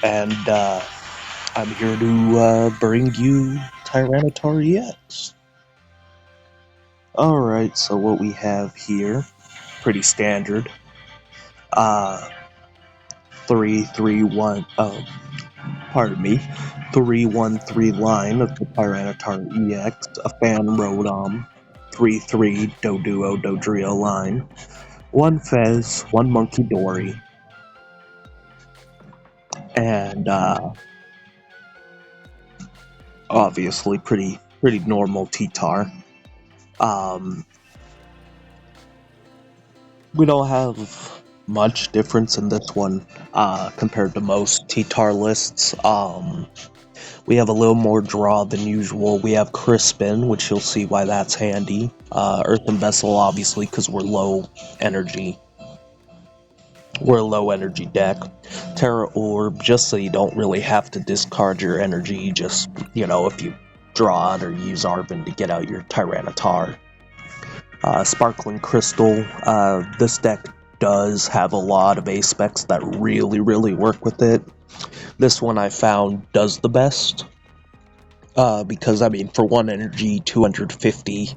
and I'm here to bring you Tyranitar EX. Alright, so what we have here, pretty standard. 3-3-1, pardon me, 3-1-3 line of the Tyranitar EX, a Fan Rotom, 3-3 Dodrio line, 1 Fez, 1 Munkidori, and obviously pretty normal T-Tar. We don't have much difference in this one compared to most T-Tar lists. We have a little more draw than usual. We have Crispin, which you'll see why that's handy. Earthen Vessel, obviously, because we're low energy. We're a low energy deck. Tera Orb, just so you don't really have to discard your energy, just, if you draw it or use Arven to get out your Tyranitar. Sparkling Crystal, this deck does have a lot of A-specs that really work with it. This one I found does the best, because, for 1 energy, 250,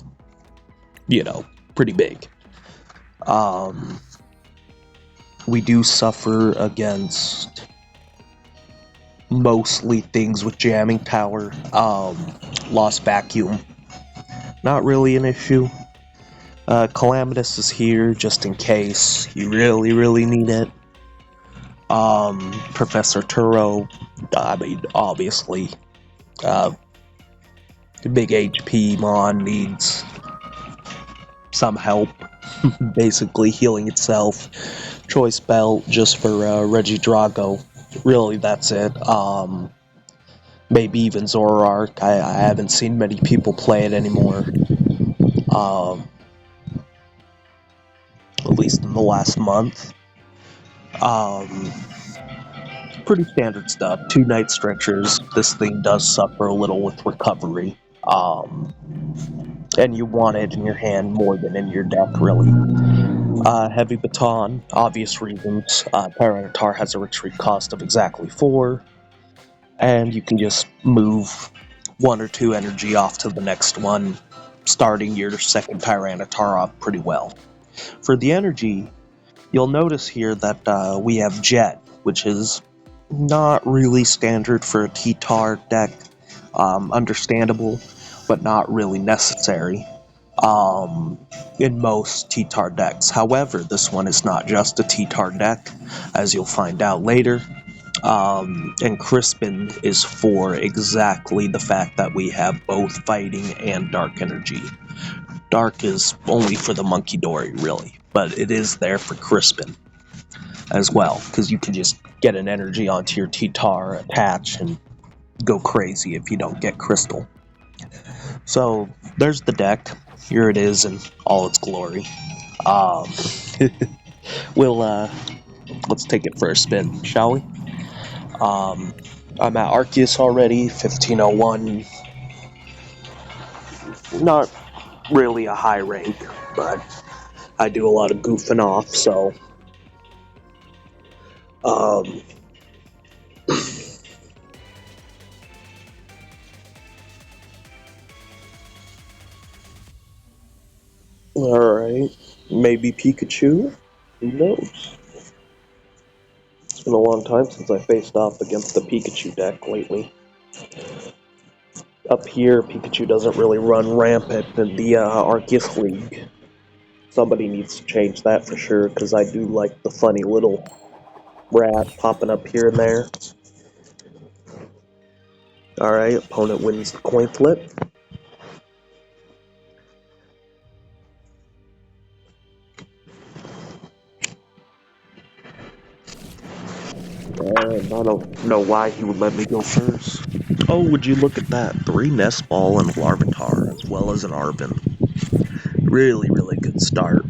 pretty big. We do suffer against mostly things with Jamming Tower. Lost Vacuum, not really an issue. Calamitous is here just in case you really need it. Professor Turo, obviously, the big HP Mon needs some help, basically healing itself. Choice Belt just for Regidrago. Really, that's it. Maybe even Zoroark. I haven't seen many people play it anymore. At least in the last month. Pretty standard stuff. 2 Night Stretchers. This thing does suffer a little with recovery. And you want it in your hand more than in your deck, really. Heavy Baton, obvious reasons. Tyranitar has a retreat cost of exactly 4. And you can just move 1 or 2 energy off to the next one, starting your second Tyranitar off pretty well. For the energy, you'll notice here that we have Jet, which is not really standard for a T-Tar deck. Understandable, but not really necessary in most T-Tar decks. However, this one is not just a T-Tar deck, as you'll find out later. And Crispin is for exactly the fact that we have both fighting and dark energy. Dark is only for the Munkidori, really, but it is there for Crispin as well, because you can just get an energy onto your T-Tar, attach, and go crazy if you don't get Crystal. So, there's the deck. Here it is in all its glory. Let's take it for a spin, shall we? I'm at Arceus already, 1501. Not really a high rank, but I do a lot of goofing off, so alright, maybe Pikachu? Who knows? It's been a long time since I faced off against the Pikachu deck lately. Up here, Pikachu doesn't really run rampant in the Arceus League. Somebody needs to change that for sure, because I do like the funny little rat popping up here and there. Alright, opponent wins the coin flip. And I don't know why he would let me go first. Oh, would you look at that? 3 Nest Ball and Larvitar, as well as an Arven. Really good start.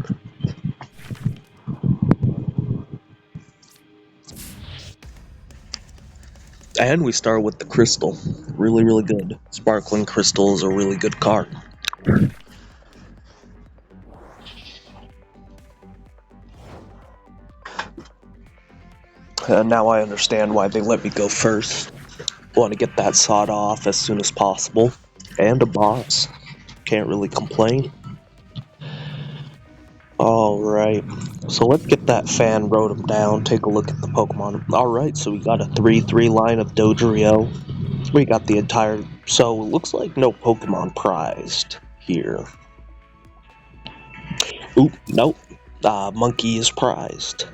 And we start with the Crystal. Really good. Sparkling Crystal is a really good card. now I understand why they let me go first. Want to get that sawed off as soon as possible. And a boss. Can't really complain. Alright, so let's get that Fan Rotom down, take a look at the Pokemon. Alright, so we got a 3-3 line of Dodrio. We got the entire... So, it looks like no Pokemon prized here. Oop, nope. Monkey is prized.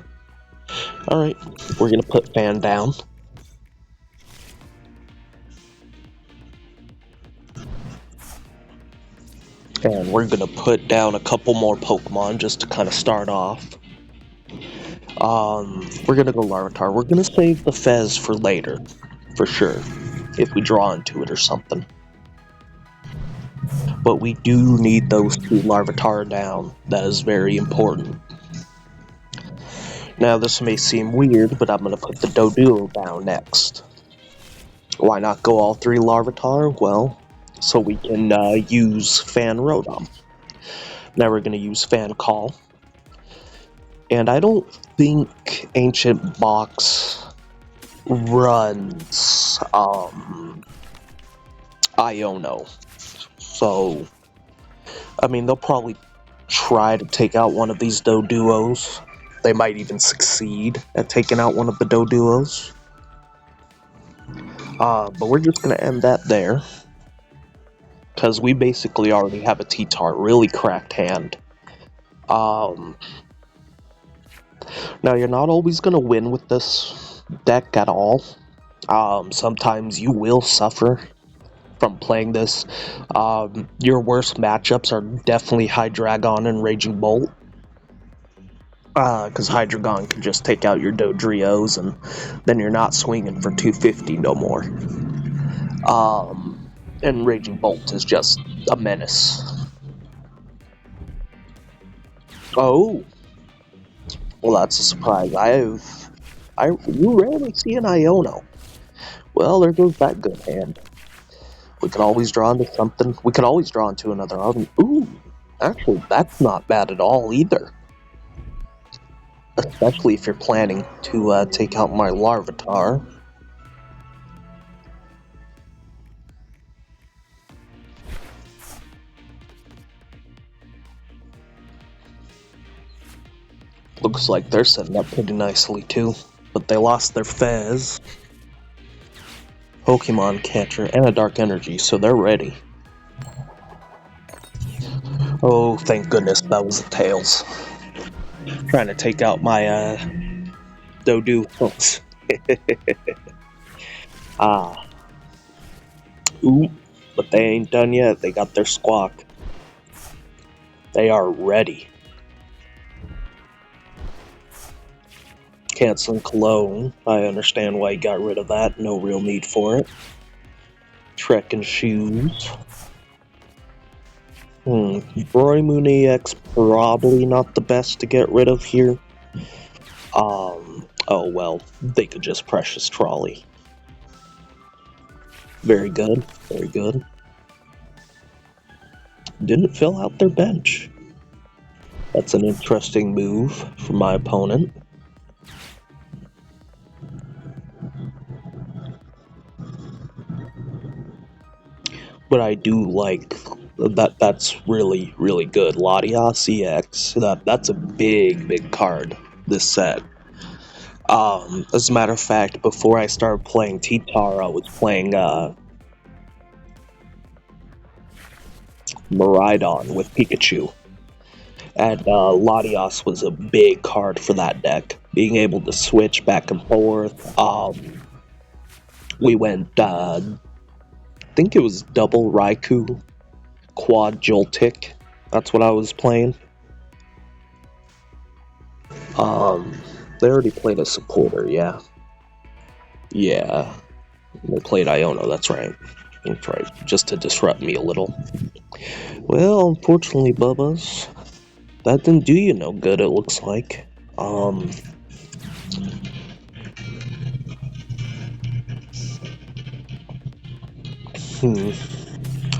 Alright, we're gonna put Fan down. And we're gonna put down a couple more Pokemon just to kind of start off. We're gonna go Larvitar. We're gonna save the Fez for later, for sure, if we draw into it or something. But we do need those 2 Larvitar down. That is very important. Now this may seem weird, but I'm gonna put the Doduo down next. Why not go all 3 Larvitar? Well, so we can use Fan Rotom. Now we're gonna use Fan Call. And I don't think Ancient Box runs Iono. So, I mean, they'll probably try to take out one of these Doduos. They might even succeed at taking out one of the Doduos. But we're just going to end that there. Because we basically already have a T-Tar, really cracked hand. Now, you're not always going to win with this deck at all. Sometimes you will suffer from playing this. Your worst matchups are definitely Hydreigon and Raging Bolt. Because Hydreigon can just take out your Dodrios, and then you're not swinging for 250 no more. And Raging Bolt is just a menace. Oh! Well, that's a surprise. You rarely see an Iono. Well, there goes that good hand. We can always draw into something. We can always draw into another Arven. Ooh! Actually, that's not bad at all, either. Especially if you're planning to take out my Larvitar. Looks like they're setting up pretty nicely too, but they lost their Fez, Pokemon Catcher, and a Dark Energy, so they're ready. Oh, thank goodness that was the Tails. Trying to take out my Doduo. Ooh, but they ain't done yet. They got their Squawk. They are ready. Canceling Cologne. I understand why he got rid of that. No real need for it. Trek and Shoes. Broymoon EX probably not the best to get rid of here. Oh well, they could just Precious Trolley. Very good, very good. Didn't fill out their bench. That's an interesting move from my opponent. But I do like that. That's really, really good. Latias EX. That's a big card this set. As a matter of fact, before I started playing T-Tar, I was playing Miraidon with Pikachu. And Latias was a big card for that deck. Being able to switch back and forth. We went, I think it was double Raikou, quad Joltik. That's what I was playing. They already played a supporter, yeah. Yeah, they played Iono, that's right. That's right, just to disrupt me a little. Well, unfortunately, Bubbas, that didn't do you no good, it looks like.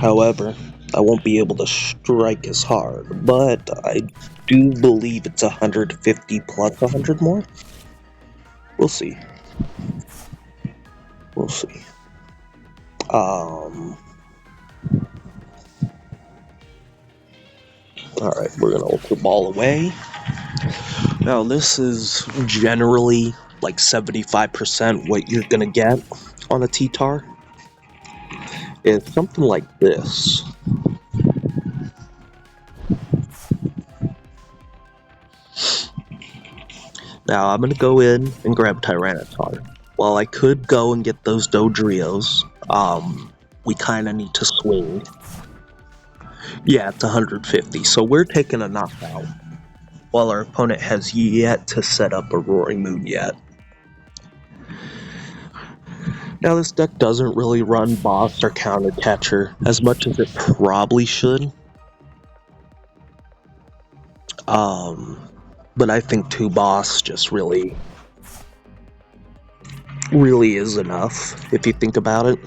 However, I won't be able to strike as hard, but I do believe it's 150 plus 100 more. We'll see. We'll see. Alright, we're gonna Ultra Ball away. Now, this is generally like 75% what you're gonna get on a T-Tar. It's something like this. Now, I'm gonna go in and grab Tyranitar. While I could go and get those Dodrios, we kinda need to swing. Yeah, it's 150, so we're taking a knockout, while our opponent has yet to set up a Roaring Moon yet. Now, this deck doesn't really run Boss or Counter Catcher as much as it probably should. But I think 2 Boss just really is enough, if you think about it.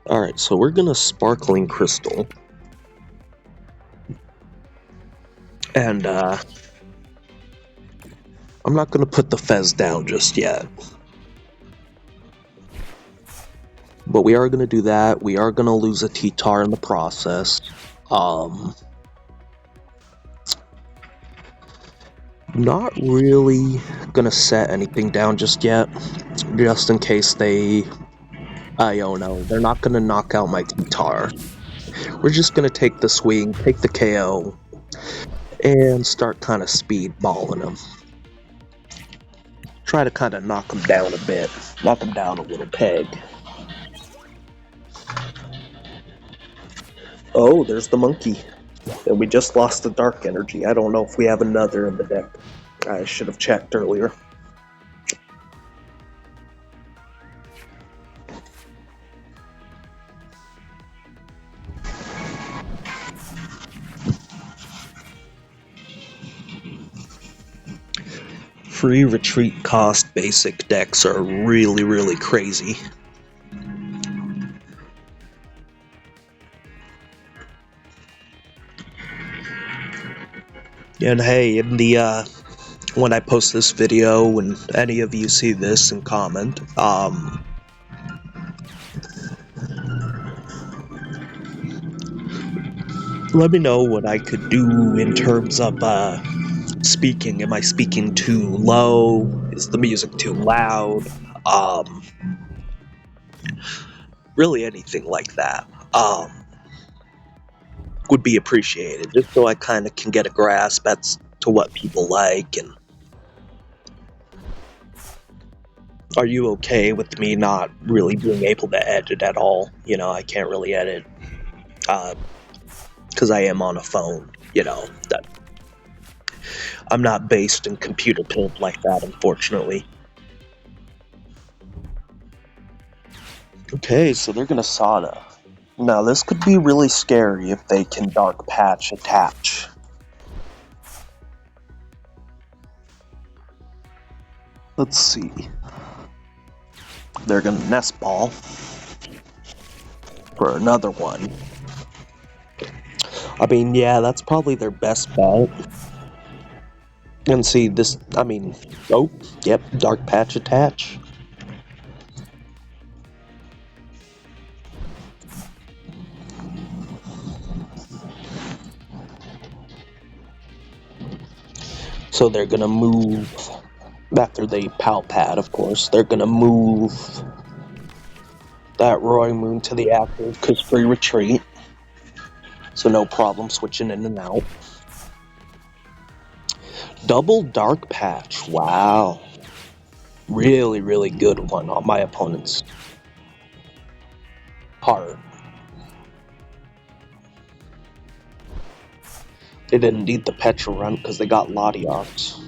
Alright, so we're gonna Sparkling Crystal. And, I'm not gonna put the Fez down just yet. But we are gonna do that. We are gonna lose a T-Tar in the process. Not really gonna set anything down just yet, just in case they Iono. They're not gonna knock out my T-Tar. We're just gonna take the swing, take the KO, and start kind of speedballing them. Try to kind of knock them down a bit, knock them down a little peg. Oh, there's the monkey. And we just lost the dark energy. I don't know if we have another in the deck. I should have checked earlier. Free retreat cost basic decks are really crazy. And hey, in the when I post this video, when any of you see this and comment, let me know what I could do in terms of speaking. Am I speaking too low? Is the music too loud? Really anything like that would be appreciated, just so I kind of can get a grasp as to what people like. And are you okay with me not really being able to edit at all? You know, I can't really edit because I am on a phone, you know, that I'm not based in computer code like that, unfortunately. Okay, so they're gonna Sada. Now, this could be really scary if they can Dark Patch attach. Let's see. They're gonna Nest Ball for another one. I mean, yeah, that's probably their best bet. And see, this, I mean, oh, yep, Dark Patch attach. So they're gonna move, after they Pal Pad, of course, they're gonna move that Roaring Moon to the active, because free retreat. So no problem switching in and out. Double Dark Patch, wow. Really good one on my opponent's part. They didn't need the Petra run because they got Latios.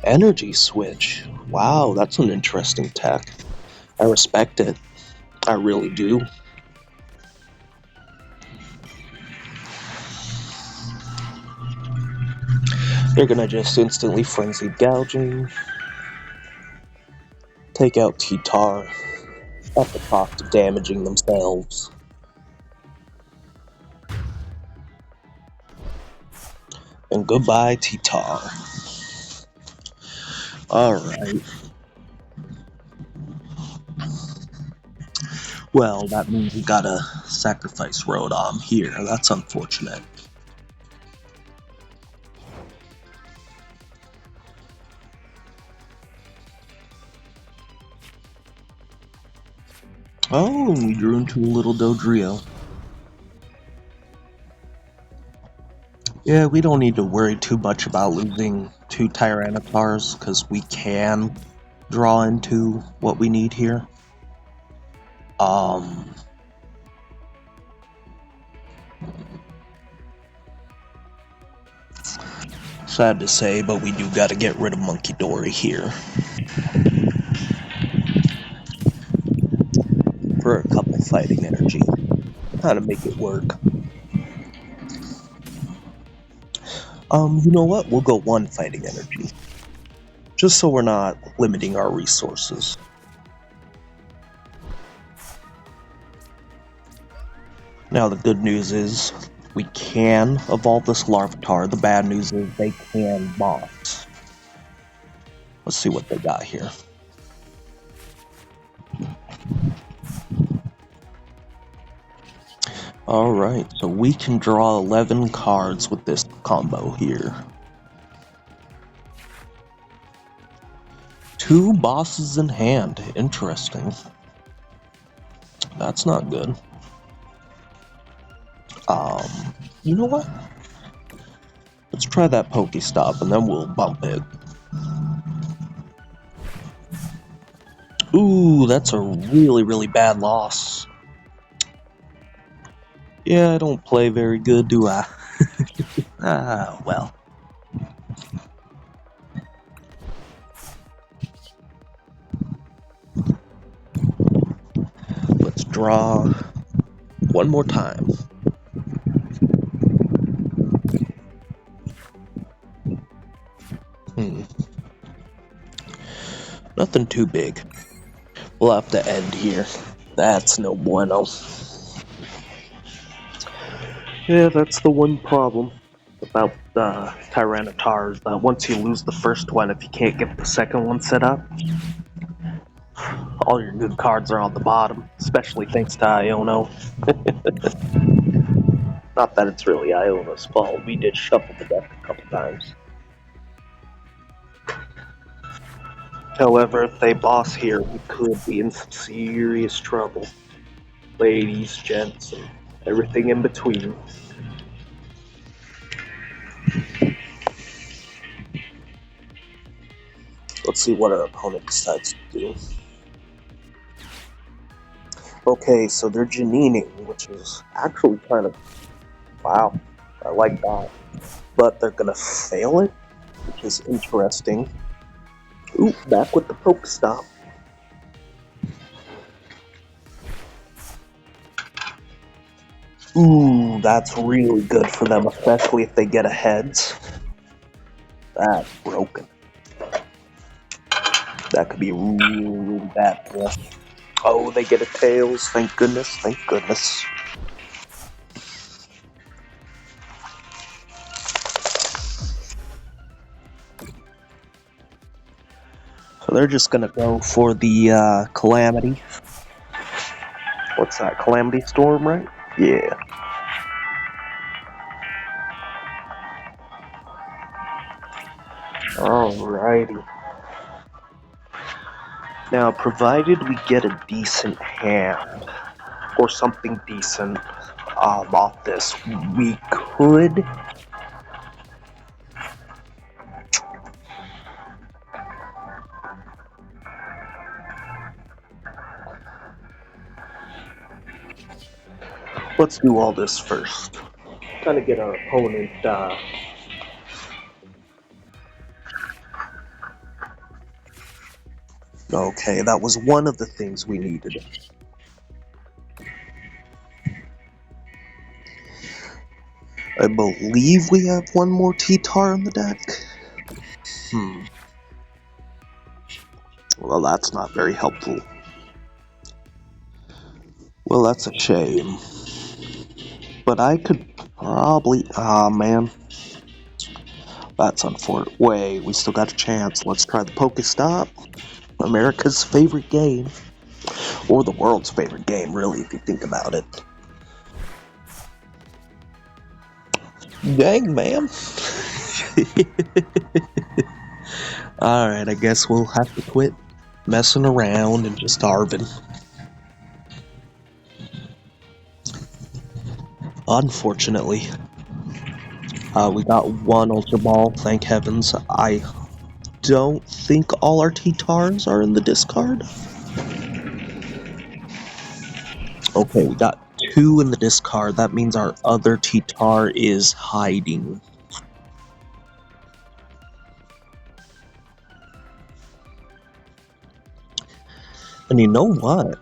Energy Switch, wow, that's an interesting tech. I respect it, I really do. They're gonna just instantly Frenzied Gouging, take out T-Tar at the cost of damaging themselves. And goodbye, T-Tar. Alright. Well, that means we gotta sacrifice Rotom here. That's unfortunate. Oh, we drew into a little Dodrio. Yeah, we don't need to worry too much about losing 2 Tyranitars, because we can draw into what we need here. Sad to say, but we do gotta get rid of Munkidori here. For a couple fighting energy. How to make it work. You know what? We'll go 1 fighting energy. Just so we're not limiting our resources. Now the good news is, we can evolve this Larvitar. The bad news is they can boss. Let's see what they got here. Alright, so we can draw 11 cards with this combo here. 2 bosses in hand. Interesting. That's not good. You know what? Let's try that Pokestop and then we'll bump it. Ooh, that's a really, really bad loss. Yeah, I don't play very good, do I? Ah, well. Let's draw one more time. Nothing too big. We'll have to end here. That's no bueno. Yeah, that's the one problem about Tyranitars, that once you lose the first one, if you can't get the second one set up, all your good cards are on the bottom, especially thanks to Iono. Not that it's really Iono's fault, we did shuffle the deck a couple times. However, if they boss here, we could be in some serious trouble. Ladies, gents, and everything in between. Let's see what our opponent decides to do. Okay, so they're Janining, which is actually kind of... wow, I like that. But they're gonna fail it, which is interesting. Ooh, back with the Pokestop. Ooh, that's really good for them, especially if they get a heads. That's broken. That could be really, really bad for us. Oh, they get a tails, thank goodness, thank goodness. So they're just gonna go for the Calamity. What's that, Calamity Storm, right? Yeah. Alrighty. Now, provided we get a decent hand, or something decent off this, we could... Let's do all this first. Kind of get our opponent, Okay, that was one of the things we needed. I believe we have one more T-Tar in the deck. Well, that's not very helpful. Well, that's a shame. But I could probably... man. That's unfortunate. Wait, we still got a chance. Let's try the Pokestop. America's favorite game. Or the world's favorite game, really, if you think about it. Dang, man. Alright, I guess we'll have to quit messing around and just Arven. Unfortunately. We got one Ultra Ball, thank heavens. I don't think all our T-Tars are in the discard. Okay, we got 2 in the discard. That means our other T-Tar is hiding. And you know what?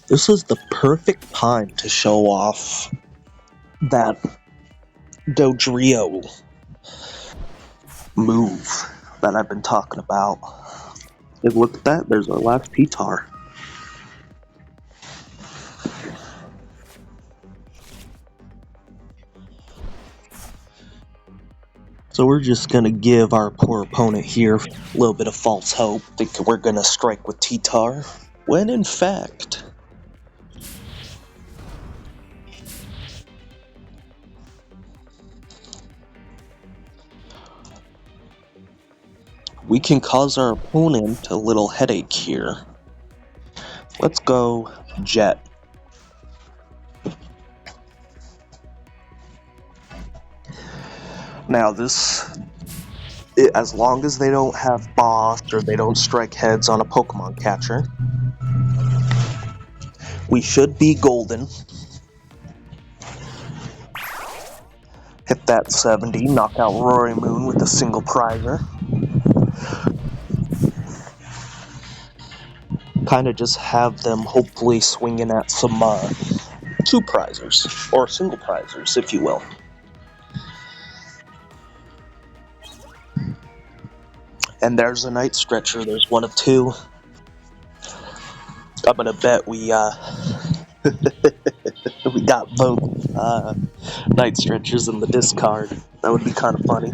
This is the perfect time to show off that Dodrio move that I've been talking about. And look at that, there's our last T-Tar. So we're just gonna give our poor opponent here a little bit of false hope, thinking we're gonna strike with T-Tar, when in fact, we can cause our opponent a little headache here. Let's go Jet. Now this, as long as they don't have boss or they don't strike heads on a Pokemon catcher, we should be golden. Hit that 70, knock out Rory Moon with a single prizer. Kind of just have them hopefully swinging at some 2 prizers, or single prizers, if you will. And there's a Night Stretcher, there's one of 2. I'm gonna bet we we got both Night Stretchers in the discard. That would be kind of funny.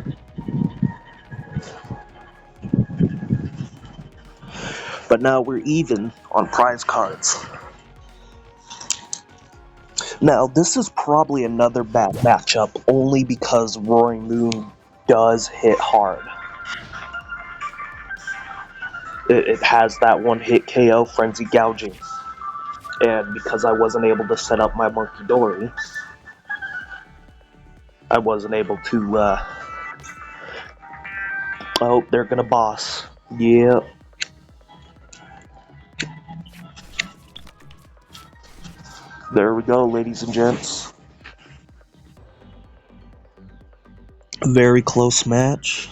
But now we're even on prize cards. Now this is probably another bad matchup, only because Roaring Moon does hit hard. It has that one-hit KO, Frenzy Gouging. And because I wasn't able to set up my Munkidori, I wasn't able to, oh, they're gonna boss. Yeah. There we go, ladies and gents. Very close match.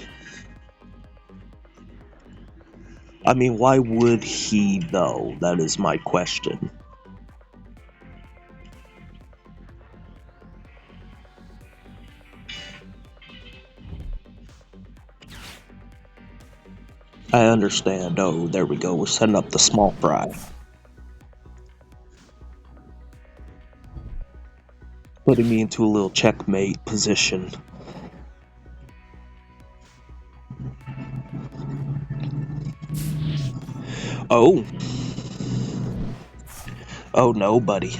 I mean, why would he, though? That is my question. I understand. Oh, there we go. We're setting up the small fry. Putting me into a little checkmate position. Oh. Oh no, buddy.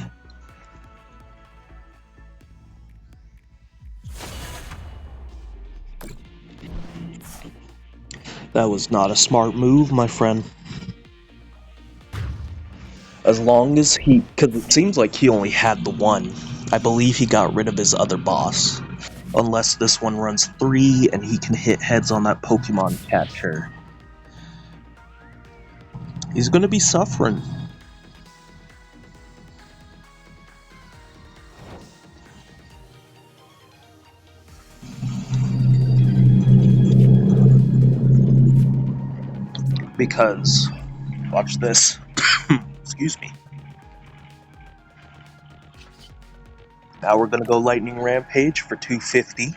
That was not a smart move, my friend. As long as he... because it seems like he only had the one. I believe he got rid of his other boss. Unless this one runs 3 and he can hit heads on that Pokemon catcher. He's gonna be suffering. Because, watch this. Excuse me. Now we're gonna go Lightning Rampage for 250.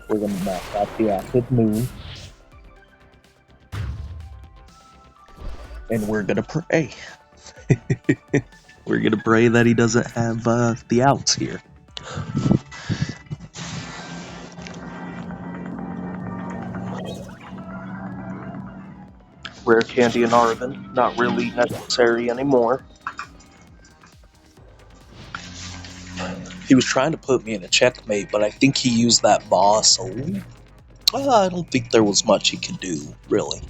We're gonna knock out the Acid Moon. And we're gonna pray. We're gonna pray that he doesn't have the outs here. Rare Candy and Arven, not really necessary anymore. He was trying to put me in a checkmate, but I think he used that boss, so I don't think there was much he could do, really.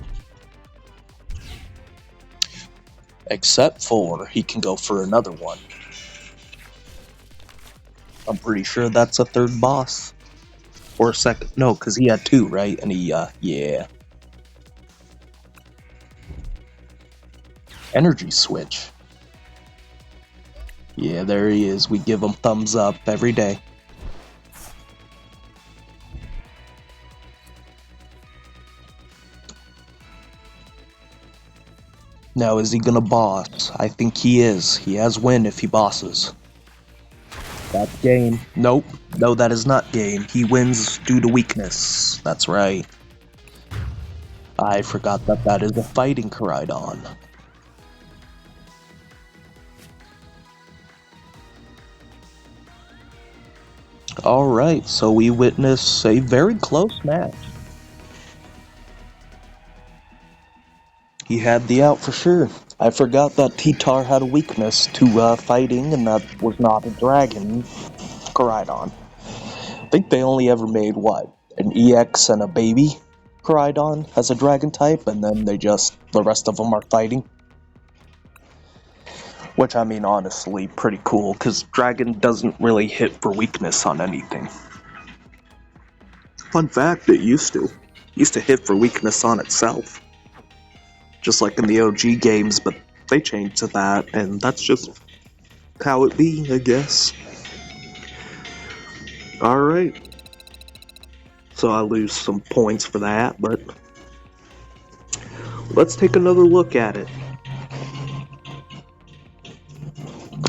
Except for he can go for another one. I'm pretty sure that's a third boss. Or a second. No, because he had two, right? And he, yeah. Energy switch. Yeah, there he is. We give him thumbs up every day. Now, is he gonna boss? I think he is. He has win if he bosses. That's game. Nope. No, that is not game. He wins due to weakness. That's right. I forgot that that is a fighting Koraidon. Alright, so we witness a very close match. He had the out for sure. I forgot that T-Tar had a weakness to fighting, and that was not a dragon Koraidon. I think they only ever made, what, an EX and a baby Koraidon as a dragon type, and then the rest of them are fighting. Which, I mean, honestly, pretty cool, because dragon doesn't really hit for weakness on anything. Fun fact, it used to. It used to hit for weakness on itself. Just like in the OG games, but they changed to that, and that's just how it be, I guess. Alright. So I lose some points for that, but let's take another look at it.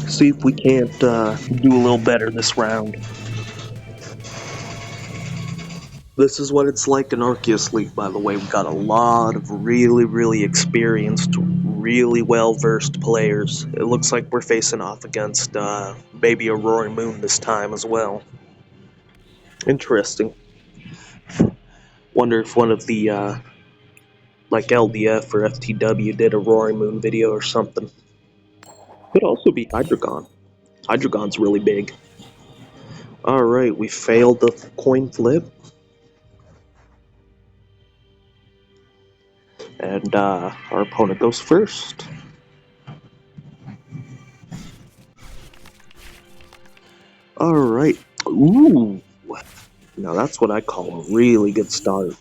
See if we can't do a little better this round. This is what it's like in Arceus League, by the way. We got a lot of really experienced, really well-versed players. It looks like we're facing off against maybe a Roaring Moon this time as well. Interesting. Wonder if one of the, like LDF or FTW did a Roaring Moon video or something. Could also be Hydreigon. Hydreigon's really big. Alright, we failed the coin flip. And our opponent goes first. Alright. Ooh. Now that's what I call a really good start.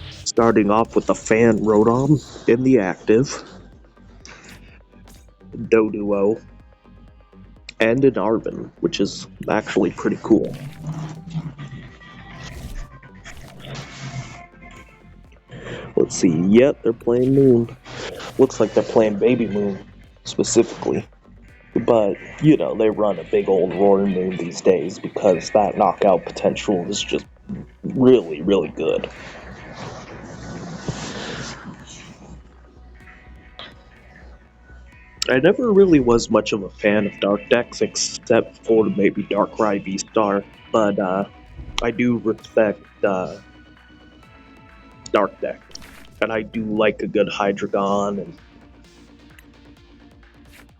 Starting off with the Fan Rotom in the active. Doduo. And an Arven, which is actually pretty cool. Let's see, yep, they're playing Moon. Looks like they're playing Baby Moon, specifically. But, you know, they run a big old Roaring Moon these days because that knockout potential is just really good. I never really was much of a fan of Dark decks, except for maybe Darkrai V-Star, but I do respect Dark deck. And I do like a good Hydreigon and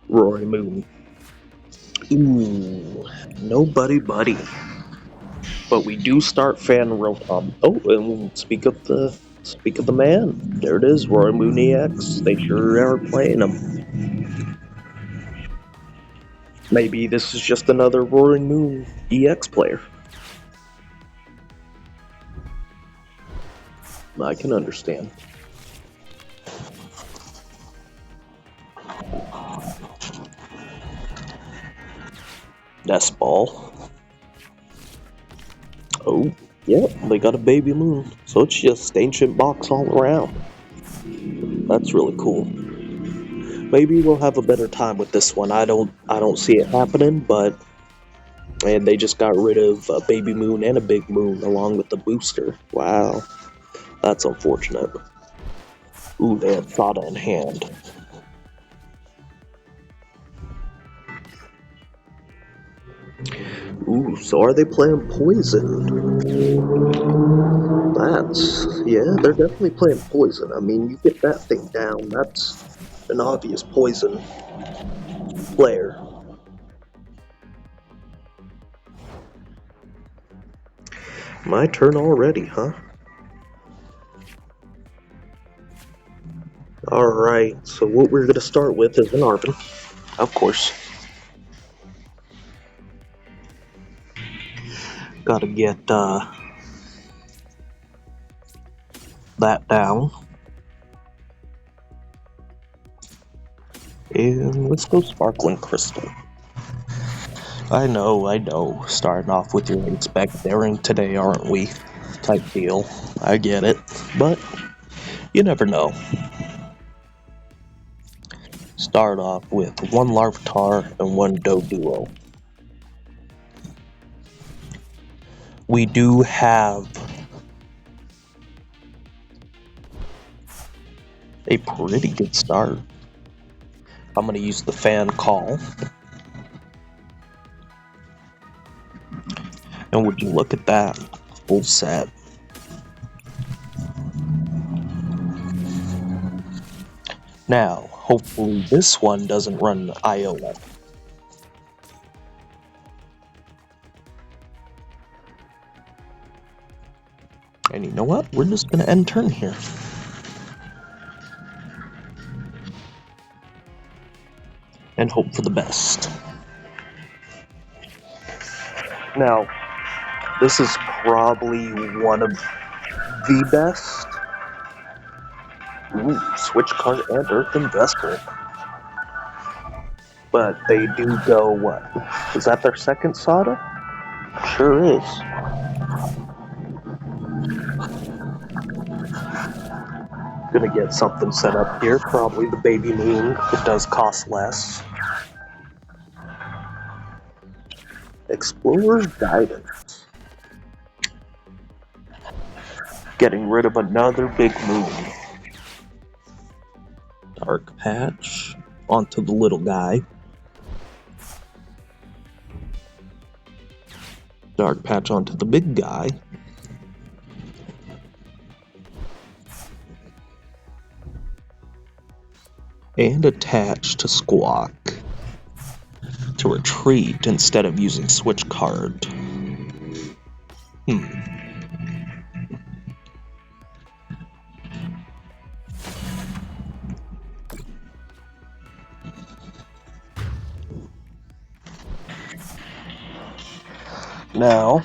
Roaring Moon. Ooh, no Buddy-Buddy. But we do start Fan Rotom. Oh, and speak of the man. There it is, Roaring Moon EX. They sure are playing him. Maybe this is just another Roaring Moon EX player. I can understand. Nest Ball. Oh, yeah, they got a Baby Moon, so it's just Ancient Box all around. That's really cool. Maybe we'll have a better time with this one. I don't see it happening, but and they just got rid of a Baby Moon and a Big Moon along with the booster. Wow, that's unfortunate. Ooh, they had Sada in hand. Ooh, so are they playing poison? Yeah, they're definitely playing poison. I mean, you get that thing down, that's an obvious poison player. My turn already, huh? Alright, so what we're gonna start with is an Arven, of course. Gotta get that down. And let's go Sparkling Crystal. I know, starting off with your expecting today, aren't we? Type deal. I get it, but you never know. Start off with one Larvitar and one Doduo. We do have a pretty good start. I'm going to use the fan call. And would you look at that? Full set. Now, hopefully this one doesn't run Iono. And you know what? We're just going to end turn here. And hope for the best. Now, this is probably one of the best. Ooh, switch card and Earthen Vessel. But they do go, what? Is that their second Sada? Sure is. Gonna get something set up here, probably the Baby Moon. It does cost less. Explorer's Guidance. Getting rid of another big moon. Dark Patch onto the little guy. Dark Patch onto the big guy. And attach to Squawk to retreat instead of using switch card. Now,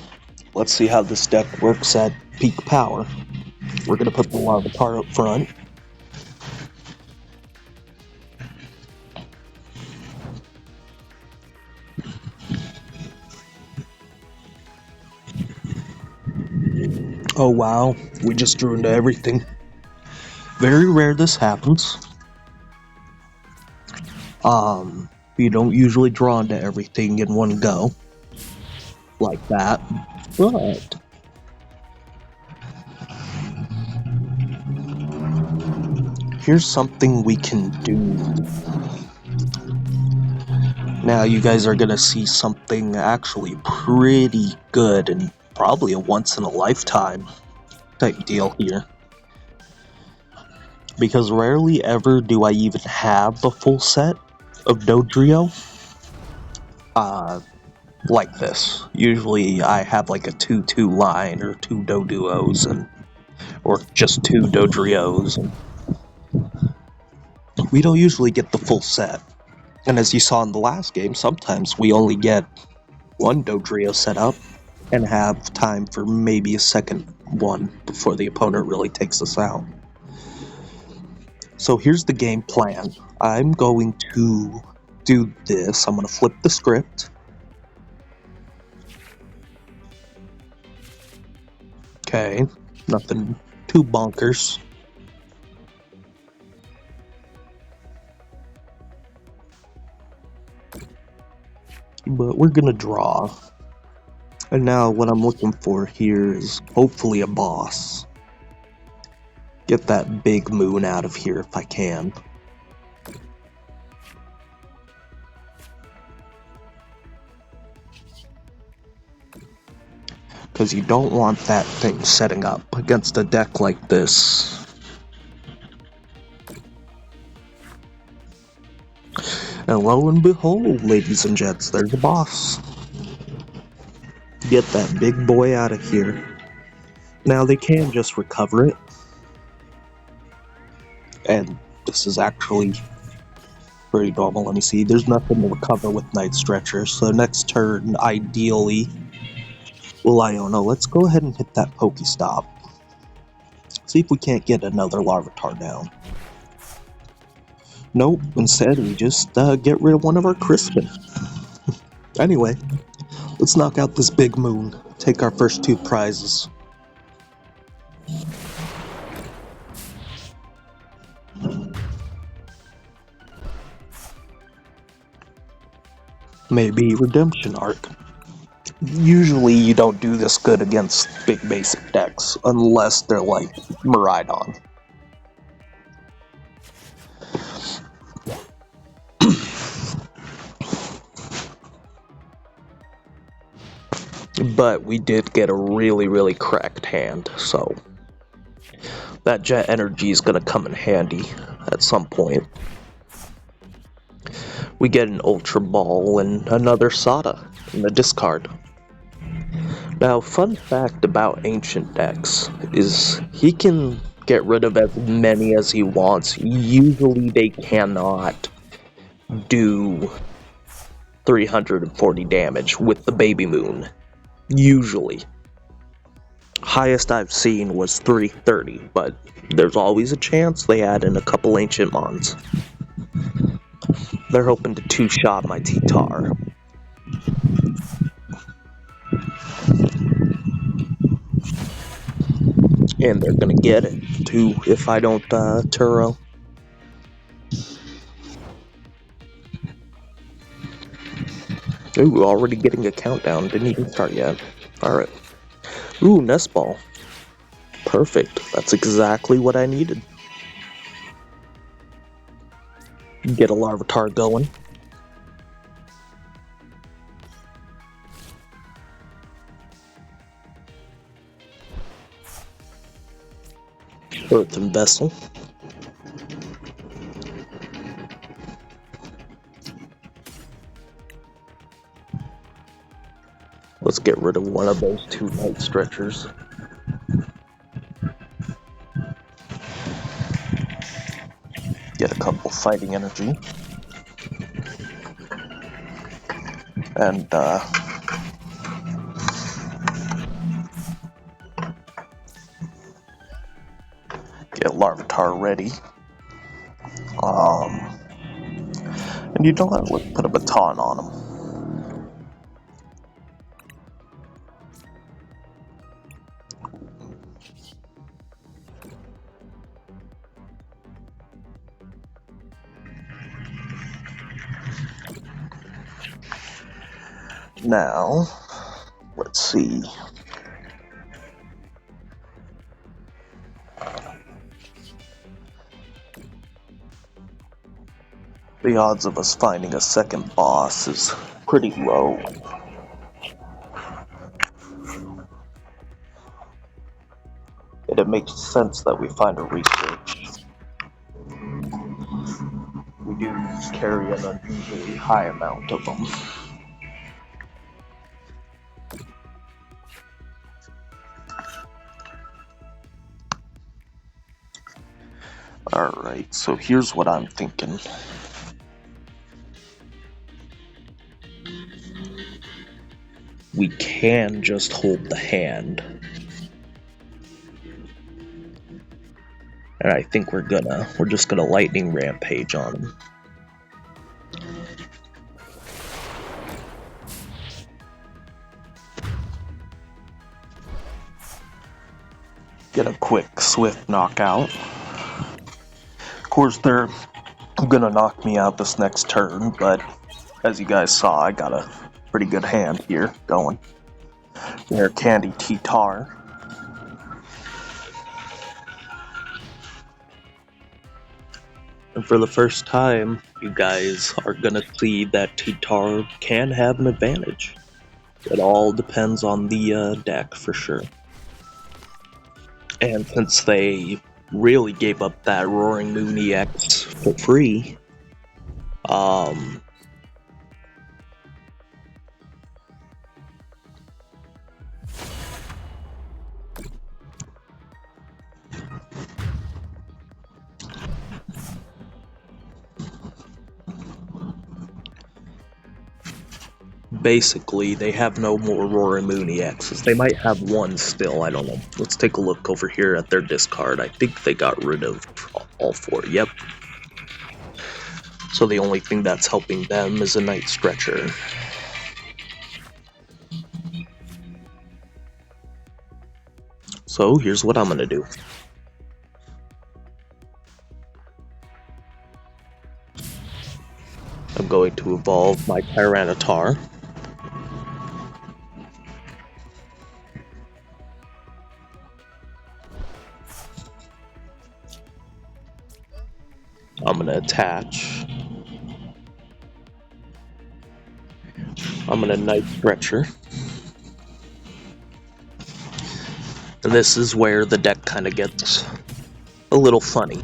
let's see how this deck works at peak power. We're going to put the Larvitar up front. Oh wow, we just drew into everything. Very rare this happens. You don't usually draw into everything in one go. Like that. But here's something we can do. Now you guys are gonna see something actually pretty good and probably a once-in-a-lifetime type deal here. Because rarely ever do I even have the full set of Dodrio like this. Usually I have like a 2-2 line or 2 Doduos or just 2 Dodrios. And we don't usually get the full set. And as you saw in the last game, sometimes we only get one Dodrio set up and have time for maybe a second one before the opponent really takes us out. So here's the game plan. I'm going to do this. I'm going to flip the script. Okay, nothing too bonkers. But we're gonna draw. And now what I'm looking for here is hopefully a boss. Get that big moon out of here if I can. because you don't want that thing setting up against a deck like this. And lo and behold, ladies and gents, there's a boss. Get that big boy out of here. Now they can just recover it. And this is actually pretty normal. Let me see. There's nothing to recover with Night Stretcher. So next turn, ideally, we'll Iono. Let's go ahead and hit that Pokestop. See if we can't get another Larvitar down. Nope, instead we just get rid of one of our Crispin. Anyway, let's knock out this big moon. Take our first 2 prizes. Maybe Redemption Arc. Usually you don't do this good against big basic decks, unless they're like Miraidon. But we did get a really cracked hand, so that Jet Energy is going to come in handy at some point. We get an Ultra Ball and another Sada in the discard. Now, fun fact about Ancient decks is he can get rid of as many as he wants. Usually they cannot do 340 damage with the Baby Moon. Usually. Highest I've seen was 330, but there's always a chance they add in a couple Ancient Mons. They're hoping to 2-shot my T-Tar. And they're gonna get it, too, if I don't, Turo. Ooh, already getting a countdown. Didn't even start yet. Alright. Ooh, Nest Ball. Perfect. That's exactly what I needed. Get a Larvitar going. Earthen Vessel. Let's get rid of one of those 2 Night Stretchers. Get a couple Fighting Energy. And, get Larvitar ready. And you know what? Let's put a baton on him. Now, let's see. The odds of us finding a second boss is pretty low. And it makes sense that we find a research. We do carry an unusually high amount of them. Alright, so here's what I'm thinking. We can just hold the hand. And I think we're just gonna Lightning Rampage on him. Get a quick, swift knockout. Of course, they're gonna knock me out this next turn, but as you guys saw, I got a pretty good hand here going. Rare Candy T-Tar. And for the first time, you guys are gonna see that T-Tar can have an advantage. It all depends on the deck for sure. And since they really gave up that Roaring Moon EX for free, basically, they have no more Roaring Moon EXs. They might have one still, I don't know. Let's take a look over here at their discard. I think they got rid of all 4, yep. So the only thing that's helping them is a Night Stretcher. So here's what I'm gonna do. I'm going to evolve my Tyranitar. I'm gonna attach. I'm gonna Night Stretcher. And this is where the deck kind of gets a little funny.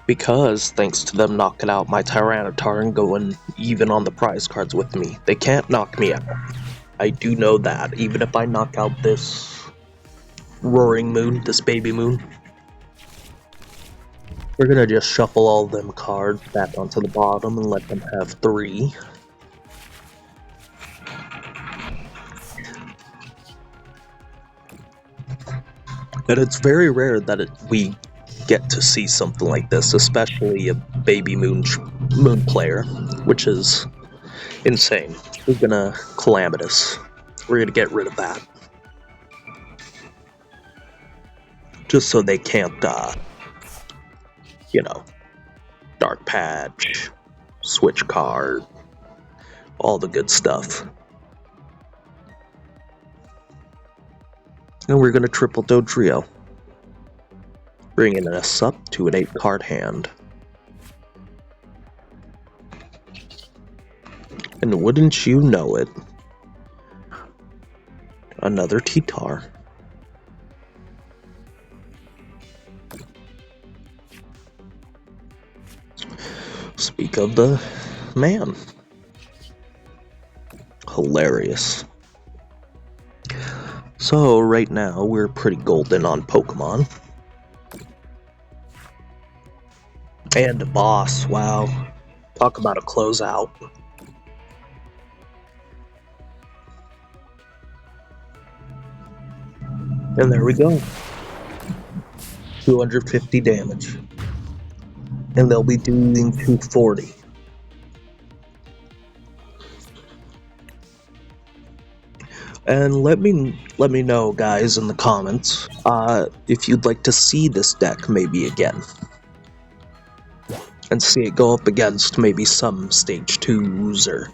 Because, thanks to them knocking out my Tyranitar and going even on the prize cards with me, they can't knock me out. I do know that, even if I knock out this Roaring Moon, this Baby Moon, we're gonna just shuffle all them cards back onto the bottom and let them have 3. And it's very rare that we get to see something like this, especially a Baby Moon player, which is insane. We're gonna Calamitous. We're gonna get rid of that. Just so they can't, you know, Dark Patch, Switch Card, all the good stuff. And we're gonna triple Dodrio, bringing us up to an 8-card hand. And wouldn't you know it, another T-Tar. Speak of the man. Hilarious. So right now we're pretty golden on Pokemon. And a boss, wow. Talk about a closeout. And there we go. 250 damage. And they'll be doing 240. And let me know, guys, in the comments, if you'd like to see this deck maybe again. And see it go up against maybe some Stage 2s or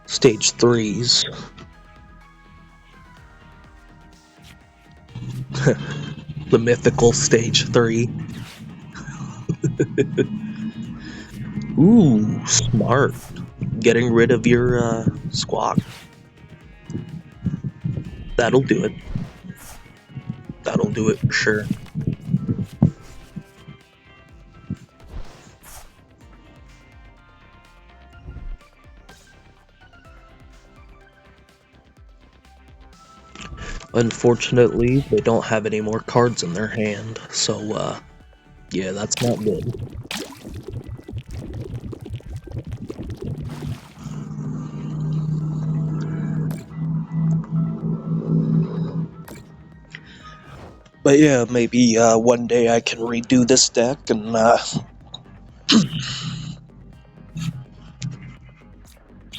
Stage 3s. The mythical Stage 3. Ooh, smart. Getting rid of your squawk. That'll do it. That'll do it for sure. Unfortunately, they don't have any more cards in their hand, so, yeah, that's not good. But yeah, maybe, one day I can redo this deck and,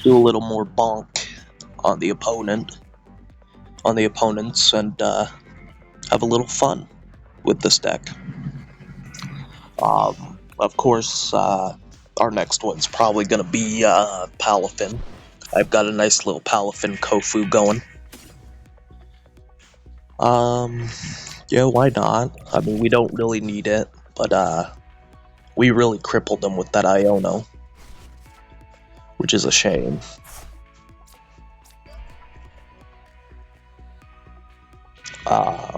do a little more bonk on the opponents, and, have a little fun with this deck. Of course, our next one's probably gonna be, Palafin. I've got a nice little Palafin Kofu going. Yeah, why not? I mean, we don't really need it, but, We really crippled them with that Iono, which is a shame.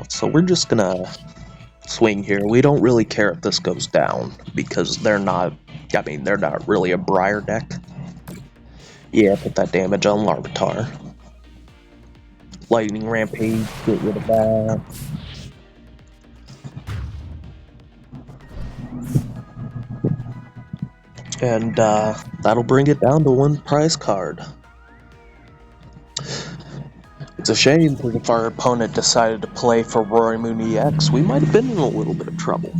So we're just gonna swing here. We don't really care if this goes down, because they're not, I mean, they're not really a Briar deck. Yeah, put that damage on Larvitar. Lightning Rampage, get rid of that. And that'll bring it down to one prize card. It's a shame, because if our opponent decided to play for Roaring Moon EX, we might have been in a little bit of trouble.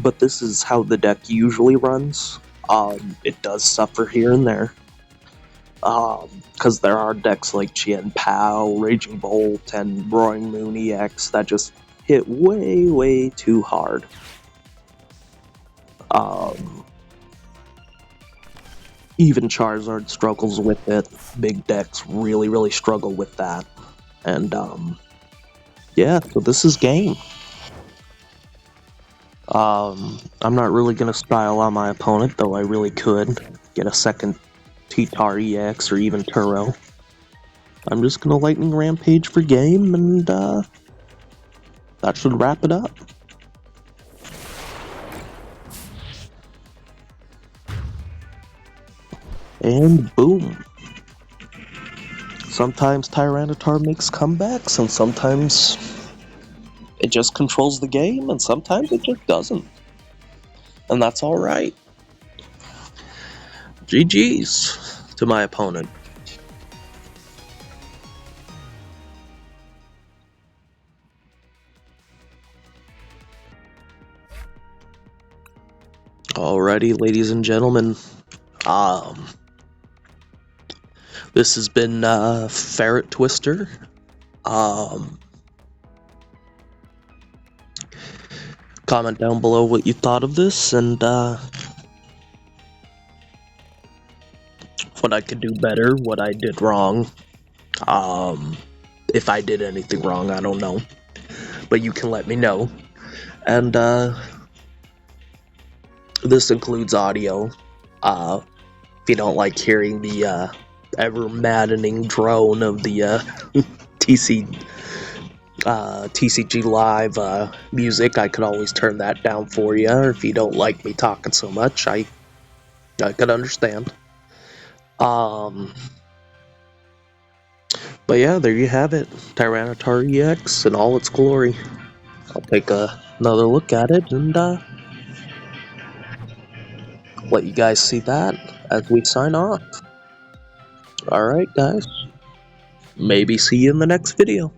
But this is how the deck usually runs. It does suffer here and there. Because there are decks like Chien Pao, Raging Bolt, and Roaring Moon EX that just hit way, way too hard. Even Charizard struggles with it. Big decks really, really struggle with that. And, yeah, so this is game. I'm not really going to style on my opponent, though I really could get a second T-Tar EX or even Turo. I'm just going to Lightning Rampage for game, and, that should wrap it up. And boom. Sometimes Tyranitar makes comebacks, and sometimes it just controls the game, and sometimes it just doesn't. And that's alright. GG's to my opponent. Alrighty, ladies and gentlemen. This has been Ferret Twister. Comment down below what you thought of this, and what I could do better, what I did wrong. If I did anything wrong, I don't know. But you can let me know. And this includes audio. If you don't like hearing the ever-maddening drone of the TCG Live music, I could always turn that down for you. Or if you don't like me talking so much, I could understand. But yeah, there you have it. Tyranitar EX in all its glory. I'll take another look at it and let you guys see that as we sign off. Alright guys, maybe see you in the next video.